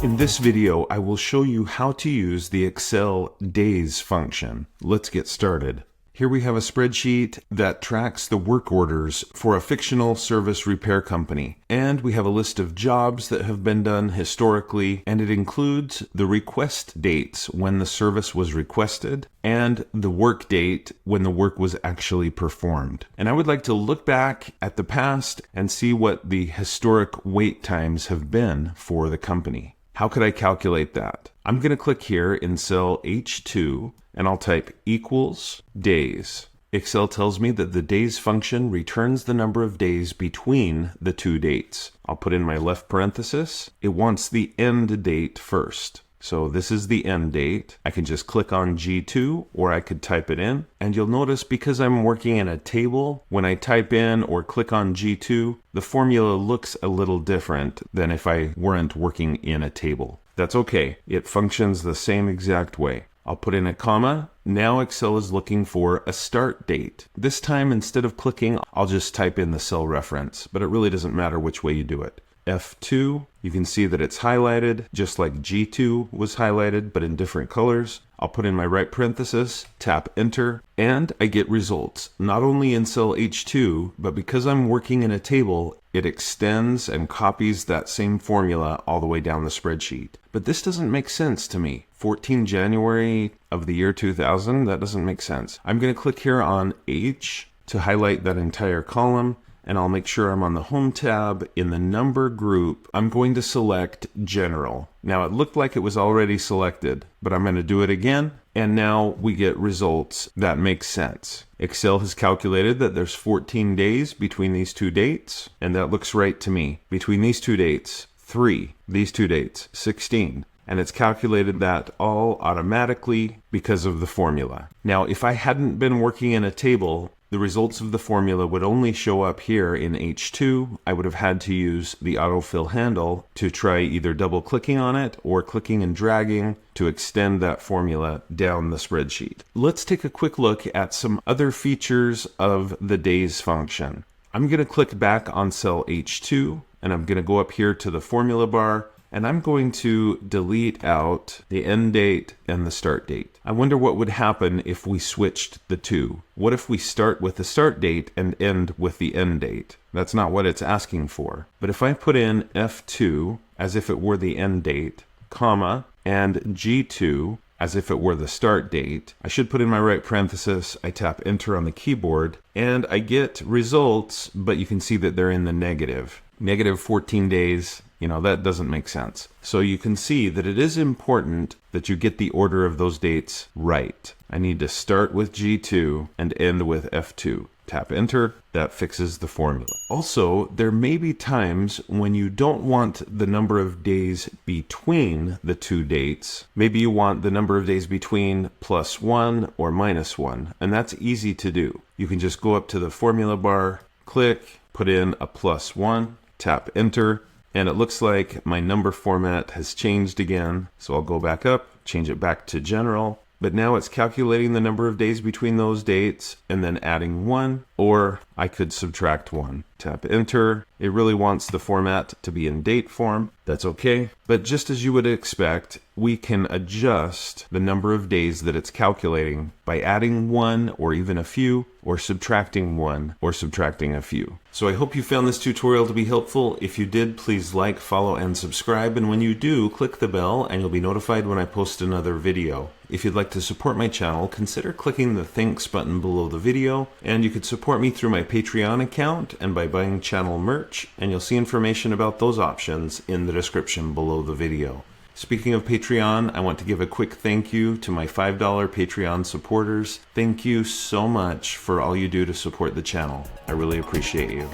In this video, I will show you how to use the Excel days function. Let's get started. Here we have a spreadsheet that tracks the work orders for a fictional service repair company. And we have a list of jobs that have been done historically, and it includes the request dates when the service was requested and the work date when the work was actually performed. And I would like to look back at the past and see what the historic wait times have been for the company. How could I calculate that? I'm going to click here in cell H2 and I'll type equals days. Excel tells me that the days function returns the number of days between the two dates. I'll put in my left parenthesis. It wants the end date first. So this is the end date. I can just click on G2 or I could type it in. And you'll notice because I'm working in a table, when I type in or click on G2, the formula looks a little different than if I weren't working in a table. That's okay. It functions the same exact way. I'll put in a comma. Now Excel is looking for a start date. This time, instead of clicking, I'll just type in the cell reference, but it really doesn't matter which way you do it. F2, you can see that it's highlighted, just like G2 was highlighted, but in different colors. I'll put in my right parenthesis, tap enter, and I get results. Not only in cell H2, but because I'm working in a table, it extends and copies that same formula all the way down the spreadsheet. But this doesn't make sense to me. 14 January of the year 2000, that doesn't make sense. I'm going to click here on H to highlight that entire column, and I'll make sure I'm on the Home tab. In the number group, I'm going to select General. Now it looked like it was already selected, but I'm going to do it again, and now we get results that make sense. Excel has calculated that there's 14 days between these two dates, and that looks right to me. Between these two dates, 3. These two dates, 16. And it's calculated that all automatically because of the formula. Now, if I hadn't been working in a table, the results of the formula would only show up here in H2. I would have had to use the autofill handle to try either double clicking on it or clicking and dragging to extend that formula down the spreadsheet. Let's take a quick look at some other features of the days function. I'm going to click back on cell H2 and I'm going to go up here to the formula bar. And I'm going to delete out the end date and the start date. I wonder what would happen if we switched the two. What if we start with the start date and end with the end date? That's not what it's asking for. But if I put in F2 as if it were the end date, comma, and G2 as if it were the start date, I should put in my right parenthesis, I tap enter on the keyboard, and I get results, but you can see that they're in the negative. Negative 14 days. You know, that doesn't make sense. So you can see that it is important that you get the order of those dates right. I need to start with G2 and end with F2. Tap enter, that fixes the formula. Also, there may be times when you don't want the number of days between the two dates. Maybe you want the number of days between +1 or -1, and that's easy to do. You can just go up to the formula bar, click, put in a +1, tap enter, and it looks like my number format has changed again. So I'll go back up, change it back to general. But now it's calculating the number of days between those dates and then adding 1, or I could subtract 1. Tap enter. It really wants the format to be in date form. That's okay. But just as you would expect, we can adjust the number of days that it's calculating by adding 1 or even a few, or subtracting 1 or subtracting a few. So I hope you found this tutorial to be helpful. If you did, please like, follow, and subscribe. And when you do, click the bell and you'll be notified when I post another video. If you'd like to support my channel, consider clicking the thanks button below the video, and you could support me through my Patreon account and by buying channel merch, and you'll see information about those options in the description below the video. Speaking of Patreon, I want to give a quick thank you to my $5 Patreon supporters. Thank you so much for all you do to support the channel. I really appreciate you.